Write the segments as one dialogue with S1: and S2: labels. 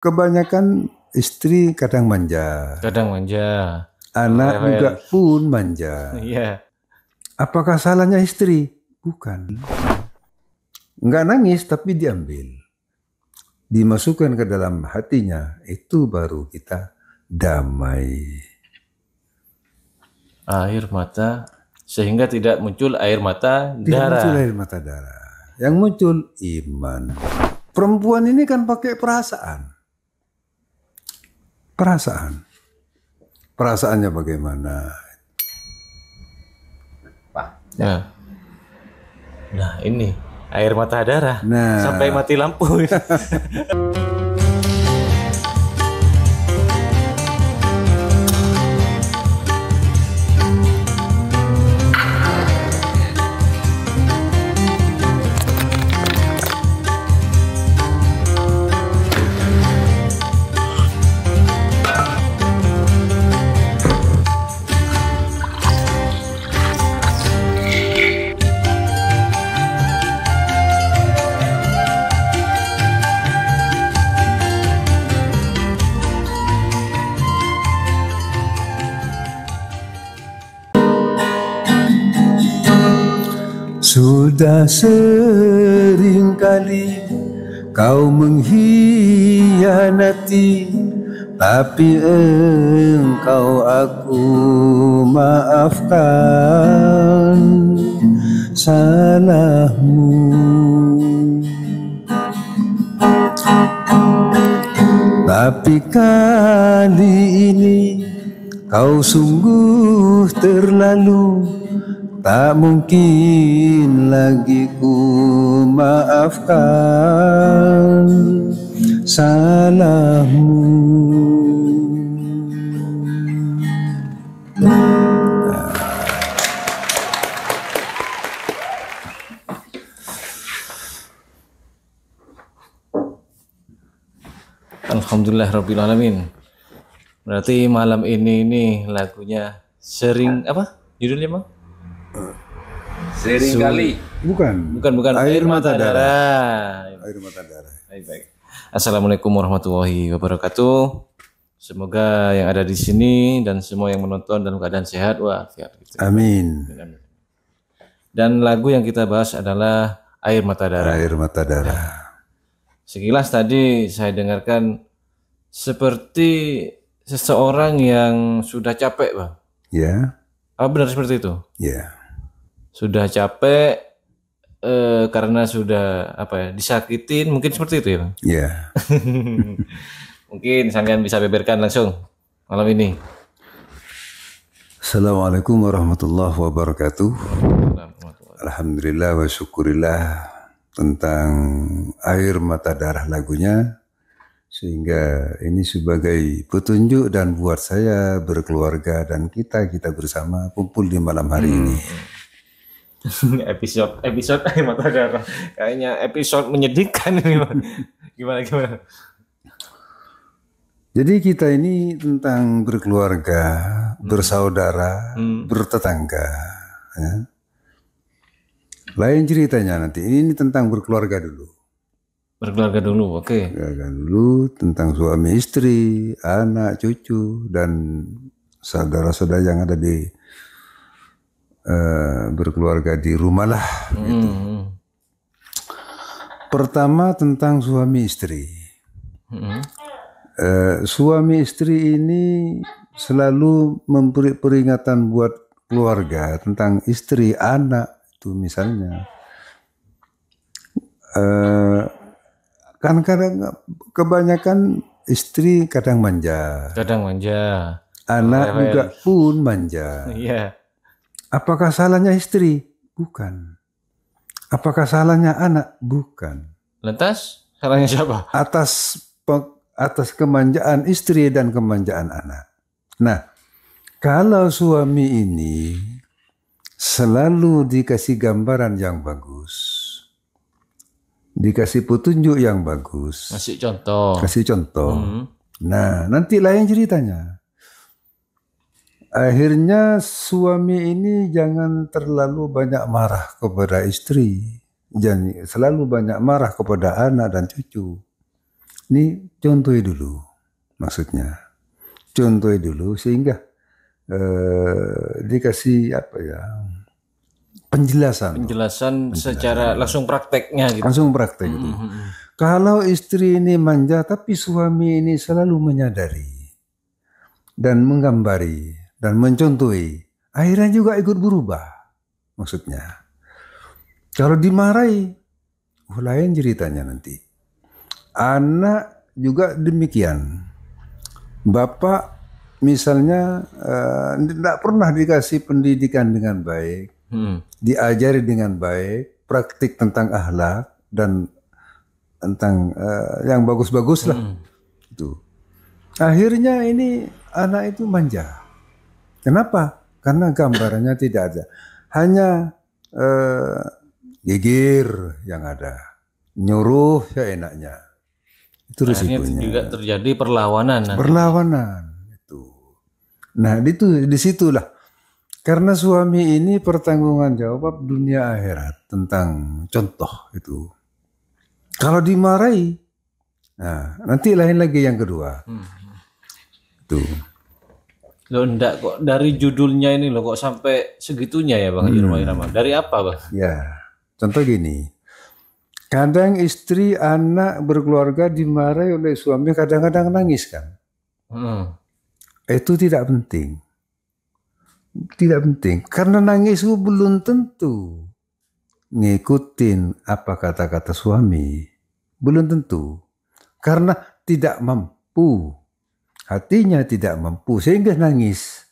S1: kebanyakan istri kadang manja.
S2: Kadang manja.
S1: Anak juga pun manja.
S2: Iya.
S1: Apakah salahnya istri? Bukan. Enggak nangis tapi diambil. Dimasukkan ke dalam hatinya. Itu baru kita damai.
S2: Air mata, sehingga tidak muncul air mata darah.
S1: Tidak muncul air mata darah. Yang muncul iman. Perempuan ini kan pakai perasaan. Perasaannya bagaimana?
S2: Pak. Nah ini air mata darah. Sampai mati lampu.
S1: Sudah sering kali kau mengkhianati, tapi engkau aku maafkan salahmu. Tapi kali ini kau sungguh terlalu, tak mungkin lagi ku maafkan salahmu.
S2: Alhamdulillahirrabbilalamin. Berarti malam ini lagunya sering apa? Judulnya Bang?
S3: Sering kali.
S1: Bukan.
S2: Air mata darah.
S1: Air mata darah.
S2: Baik. Assalamualaikum warahmatullahi wabarakatuh. Semoga yang ada di sini dan semua yang menonton dalam keadaan sehat walafiat.
S1: Amin.
S2: Dan lagu yang kita bahas adalah Air Mata Darah.
S1: Air mata darah.
S2: Sekilas tadi saya dengarkan seperti seseorang yang sudah capek, Bang.
S1: Ya.
S2: Apa benar seperti itu?
S1: Ya.
S2: Sudah capek karena sudah disakitin, mungkin seperti itu ya, Bang?
S1: Ya.
S2: Mungkin sampean bisa beberkan langsung malam ini.
S1: Assalamualaikum warahmatullahi wabarakatuh. Alhamdulillah wa syukurillah tentang air mata darah lagunya, sehingga ini sebagai petunjuk dan buat saya berkeluarga dan kita bersama kumpul di malam hari ini.
S2: episode Air Mata Darah kayaknya episode menyedihkan ini. Gimana?
S1: Jadi kita ini tentang berkeluarga, bersaudara, bertetangga. Ya. Lain ceritanya nanti. Ini tentang berkeluarga dulu.
S2: Berkeluarga dulu, oke.
S1: Berkeluarga dulu tentang suami istri, anak, cucu, dan saudara-saudara yang ada di berkeluarga di rumah lah. Gitu. Pertama tentang suami istri. Suami istri ini selalu memberi peringatan buat keluarga tentang istri, anak itu misalnya. Kan kadang kebanyakan istri kadang manja. Anak juga pun manja.
S2: Iya.
S1: Apakah salahnya istri? Bukan. Apakah salahnya anak? Bukan.
S2: Lantas salahnya siapa?
S1: Atas kemanjaan istri dan kemanjaan anak. Nah, kalau suami ini selalu dikasih gambaran yang bagus, dikasih petunjuk yang bagus, kasih contoh. Nah, nanti lain ceritanya. Akhirnya suami ini jangan terlalu banyak marah kepada istri, jangan selalu banyak marah kepada anak dan cucu. Ini contohi dulu, maksudnya. Contohi dulu sehingga dikasih apa ya, penjelasan
S2: secara langsung prakteknya gitu.
S1: Langsung praktek gitu. Kalau istri ini manja tapi suami ini selalu menyadari dan menggambari dan mencontohi, akhirnya juga ikut berubah. Maksudnya kalau dimarahi, lain ceritanya nanti. Anak juga demikian. Bapak misalnya tidak pernah dikasih pendidikan dengan baik, diajari dengan baik, praktik tentang akhlak dan tentang yang bagus-bagus lah. Itu. Akhirnya ini anak itu manja. Kenapa? Karena gambarannya tidak ada. Hanya geger yang ada. Nyuruh ya enaknya. Itu risikonya.
S2: Juga terjadi perlawanan.
S1: Perlawanan itu. Nah, disitulah. Karena suami ini pertanggungan jawab dunia akhirat tentang contoh itu. Kalau dimarahi, nah nanti lain lagi yang kedua. Itu.
S2: Loh enggak kok dari judulnya ini loh kok sampai segitunya ya Bang Irama. Dari apa Bang?
S1: Ya, contoh gini. Kadang istri, anak, berkeluarga dimarahi oleh suami, kadang-kadang nangis kan. Itu tidak penting. Tidak penting. Karena nangis itu belum tentu ngikutin apa kata-kata suami. Belum tentu. Karena tidak mampu. Hatinya tidak mampu. Sehingga nangis.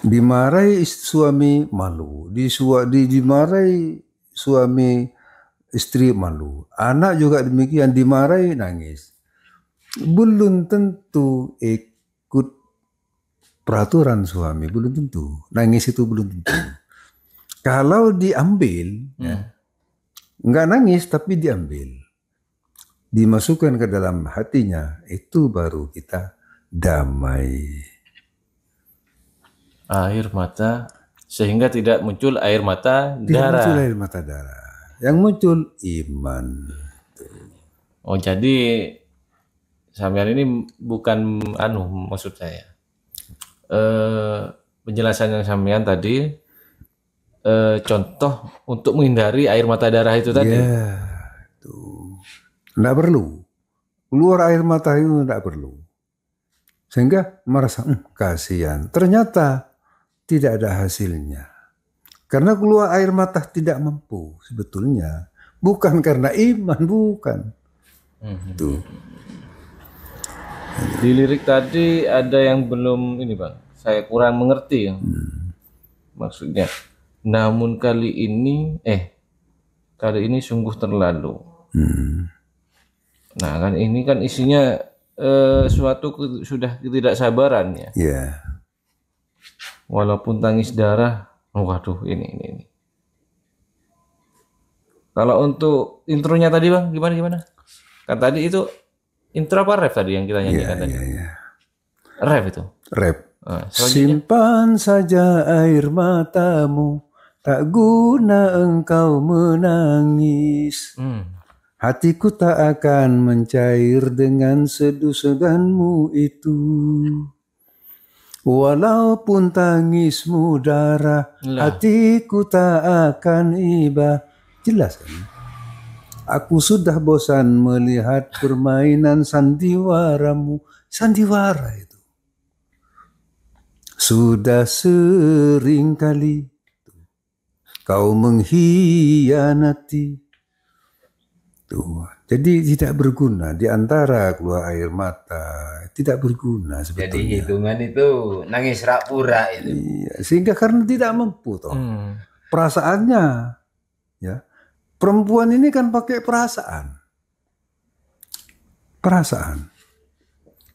S1: Dimarahi suami malu. Dimarahi suami istri malu. Anak juga demikian, dimarahi nangis. Belum tentu ikut peraturan suami, belum tentu. Nangis itu belum tentu. Kalau diambil, nggak nangis tapi diambil, dimasukkan ke dalam hatinya, itu baru kita damai.
S2: Air mata, sehingga tidak muncul air mata darah.
S1: Tidak muncul air mata darah. Yang muncul iman.
S2: Oh jadi sampean ini bukan maksud saya. Penjelasan yang sampean tadi contoh untuk menghindari air mata darah itu tadi.
S1: Ya, itu. Nggak perlu. Keluar air mata itu nggak perlu. Sehingga merasa kasihan. Ternyata tidak ada hasilnya. Karena keluar air mata tidak mampu sebetulnya. Bukan karena iman, bukan. Tuh.
S2: Di lirik tadi ada yang belum ini Bang. Saya kurang mengerti. Maksudnya. Namun kali ini sungguh terlalu. Nah kan ini kan isinya suatu sudah ketidaksabaran ya.
S1: Yeah.
S2: Walaupun tangis darah. Waduh, ini. Kalau untuk intronya tadi Bang, gimana? Kan tadi itu intro apa rap tadi yang kita nyanyikan tadi?
S1: Iya.
S2: Rap itu.
S1: Rap. Simpan saja air matamu, tak guna engkau menangis. Hatiku tak akan mencair dengan seduh-sedanmu itu. Walaupun tangismu darah, hatiku tak akan iba. Jelas kan? Aku sudah bosan melihat permainan sandiwaramu. Sandiwara itu. Sudah sering kali kau mengkhianati. Tuh. Jadi tidak berguna di antara keluar air mata, tidak berguna sebetulnya.
S3: Jadi hitungan itu nangis rak pura itu.
S1: Iya, sehingga karena tidak mampu toh. Perasaannya ya. Perempuan ini kan pakai perasaan.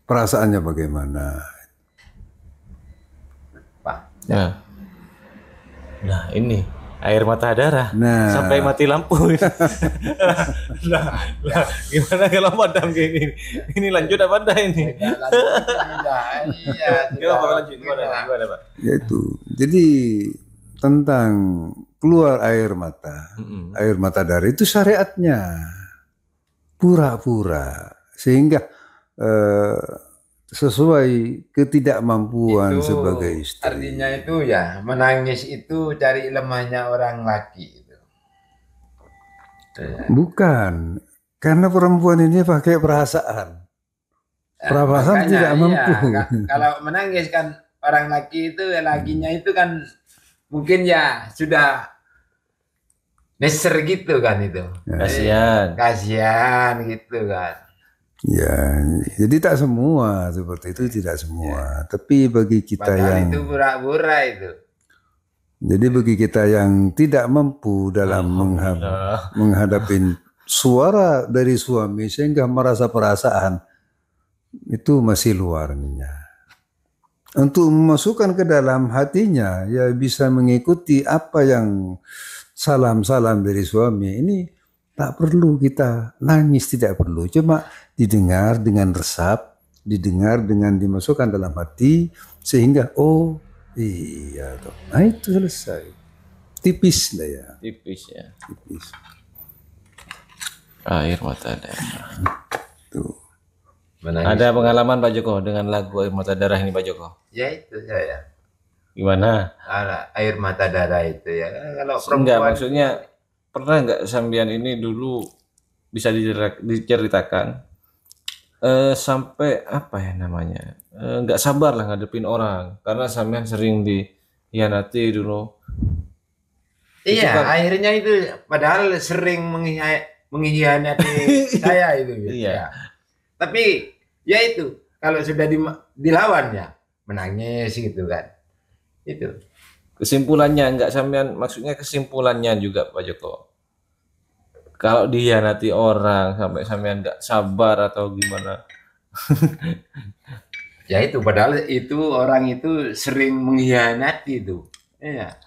S1: Perasaannya bagaimana?
S2: Pak. Nah, ini air mata darah sampai mati lampu. Gimana kalau padam gini? Ini lanjut apa enggak ini?
S3: Iya.
S2: Gimana Pak?
S1: Yaitu. Jadi tentang keluar air mata darah itu syariatnya. pura-pura sehingga sesuai ketidakmampuan
S3: Itu
S1: sebagai istri.
S3: artinya itu ya menangis itu cari lemahnya orang laki itu.
S1: Bukan, karena perempuan ini pakai perasaan. Perasaan
S3: Makanya,
S1: tidak
S3: iya,
S1: mampu.
S3: Kalau menangis kan orang laki itu lakinya itu kan mungkin ya sudah neser gitu kan itu. Kasihan gitu kan.
S1: Ya, jadi tak semua seperti itu, tidak semua. Tapi bagi kita
S3: Padahal
S1: yang
S3: itu pura-pura itu.
S1: jadi bagi kita yang tidak mampu dalam menghadapi suara dari suami sehingga merasa perasaan, itu masih luarnya. Untuk memasukkan ke dalam hatinya, ya bisa mengikuti apa yang salam-salam dari suami. Ini tak perlu kita nangis, tidak perlu. Cuma didengar dengan resap, didengar dengan dimasukkan dalam hati, sehingga oh iya, nah itu selesai. Tipis lah ya.
S2: Tipis ya.
S1: Tipis.
S2: Air mata darah.
S1: Tuh.
S2: Ada pengalaman Pak Joko dengan lagu Air Mata Darah ini Pak Joko?
S3: Ya itu saya.
S2: Gimana?
S3: Air mata darah itu ya. Kalau perempuan
S2: Enggak, maksudnya pernah nggak sambian ini dulu bisa diceritakan sampai apa ya namanya, nggak sabar lah ngadepin orang karena sambian sering dihianati dulu.
S3: Iya, akhirnya itu padahal sering mengkhianati saya itu gitu.
S2: Iya.
S3: Ya. Tapi ya itu kalau sudah dilawan ya menangis gitu kan. Itu.
S2: Kesimpulannya nggak sampean, maksudnya kesimpulannya juga Pak Joko. Kalau dihianati orang sampai sampean nggak sabar atau gimana?
S3: Ya itu padahal itu orang itu sering mengkhianati itu. Iya.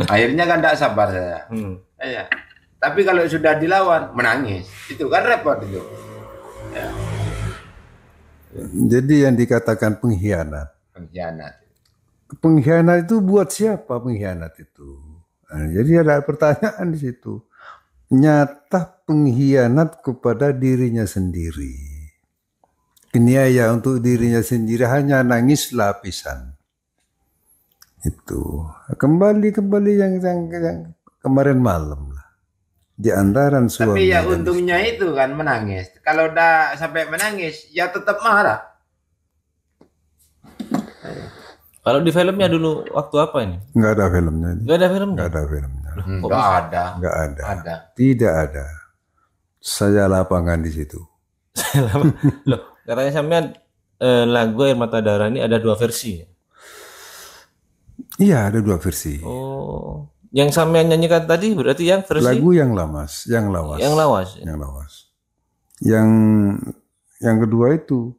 S3: Akhirnya kan tidak sabar saya. Iya. Tapi kalau sudah dilawan menangis, itu kan repot itu. Ya.
S1: Jadi yang dikatakan pengkhianat. Pengkhianat itu buat siapa pengkhianat itu? Nah, jadi ada pertanyaan di situ. Nyata pengkhianat kepada dirinya sendiri. Keniaya untuk dirinya sendiri, hanya nangis lapisan. Itu kembali yang kemarin malam lah. Di antaran suami.
S3: Tapi ya untungnya itu kan menangis. Kalau udah sampai menangis, ya tetap marah.
S2: Kalau di filmnya dulu waktu apa ini?
S1: Nggak ada filmnya.
S2: Nggak ada filmnya?
S1: Nggak ada filmnya.
S3: Nggak ada.
S1: Nggak ada.
S3: Ada.
S1: Tidak ada. Saya lapangan di situ.
S2: Loh, katanya sampean lagu Air Mata Darah ini ada 2 versi.
S1: Iya, ada 2 versi.
S2: Oh, yang sampean nyanyikan tadi berarti yang versi
S1: lagu yang lawas.
S2: Yang lawas.
S1: Yang lawas. Yang kedua itu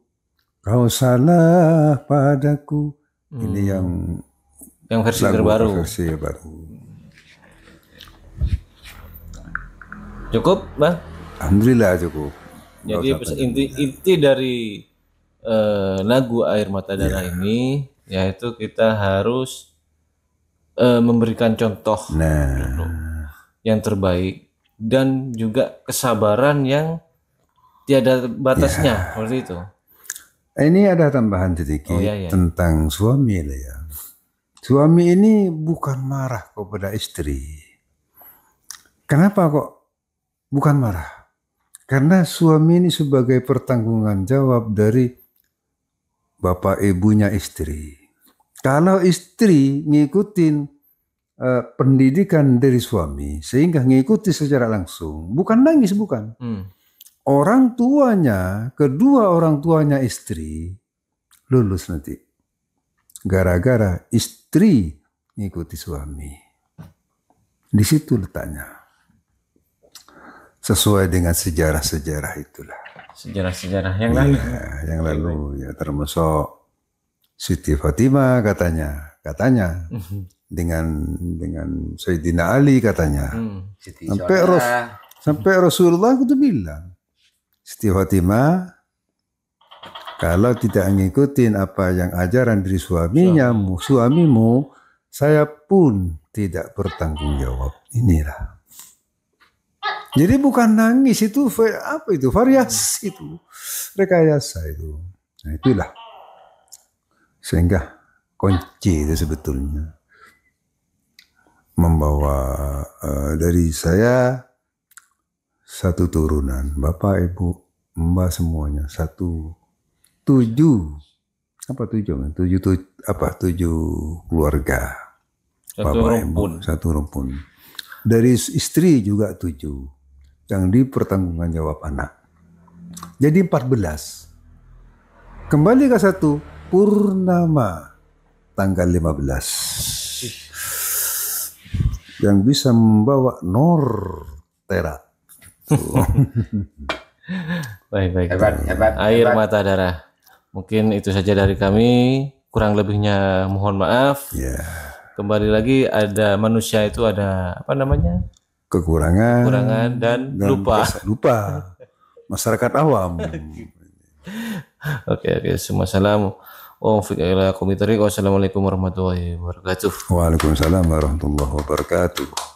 S1: kau salah padaku. Ini
S2: yang versi
S1: lagu
S2: terbaru.
S1: Versi baru.
S2: Cukup, Bang?
S1: Alhamdulillah cukup.
S2: Jadi inti dari lagu Air Mata Darah ini yaitu kita harus memberikan contoh yang terbaik dan juga kesabaran yang tiada batasnya, seperti itu.
S1: Ini ada tambahan sedikit tentang suami lah ya. Suami ini bukan marah kepada istri. Kenapa kok bukan marah? Karena suami ini sebagai pertanggungan jawab dari bapak ibunya istri. Kalau istri ngikutin pendidikan dari suami sehingga ngikuti secara langsung, bukan nangis, bukan. Orang tuanya, kedua orang tuanya istri lulus nanti. Gara-gara istri ngikuti suami. Di situ letaknya. Sesuai dengan sejarah-sejarah itulah.
S2: Sejarah-sejarah yang lalu.
S1: Ya, yang lalu ya termasuk Siti Fatimah katanya dengan Sayyidina Ali katanya. Sampai Rasulullah itu bilang, Siti Fatimah kalau tidak ngikutin apa yang ajaran dari suamimu, saya pun tidak bertanggung jawab. Inilah. Jadi bukan nangis itu apa itu? Variasi itu. Rekayasa itu. Nah, itulah. Sehingga kunci itu sebetulnya membawa dari saya satu turunan, Bapak, Ibu, Mbak semuanya tujuh keluarga, Bapak, Ibu, satu rumpun. Dari istri juga 7 yang dipertanggungan jawab anak. Jadi 14. Kembali ke 1 purnama tanggal 15 yang bisa membawa Nor Terat.
S2: Baik. Hebat. Air mata darah. Mungkin itu saja dari kami. Kurang lebihnya mohon maaf.
S1: Ya.
S2: Kembali lagi, ada manusia itu ada apa namanya?
S1: Kekurangan
S2: dan lupa.
S1: Masyarakat awam.
S2: Oke. Semua salam. Wassalamualaikum warahmatullahi wabarakatuh.
S1: Waalaikumsalam warahmatullahi wabarakatuh.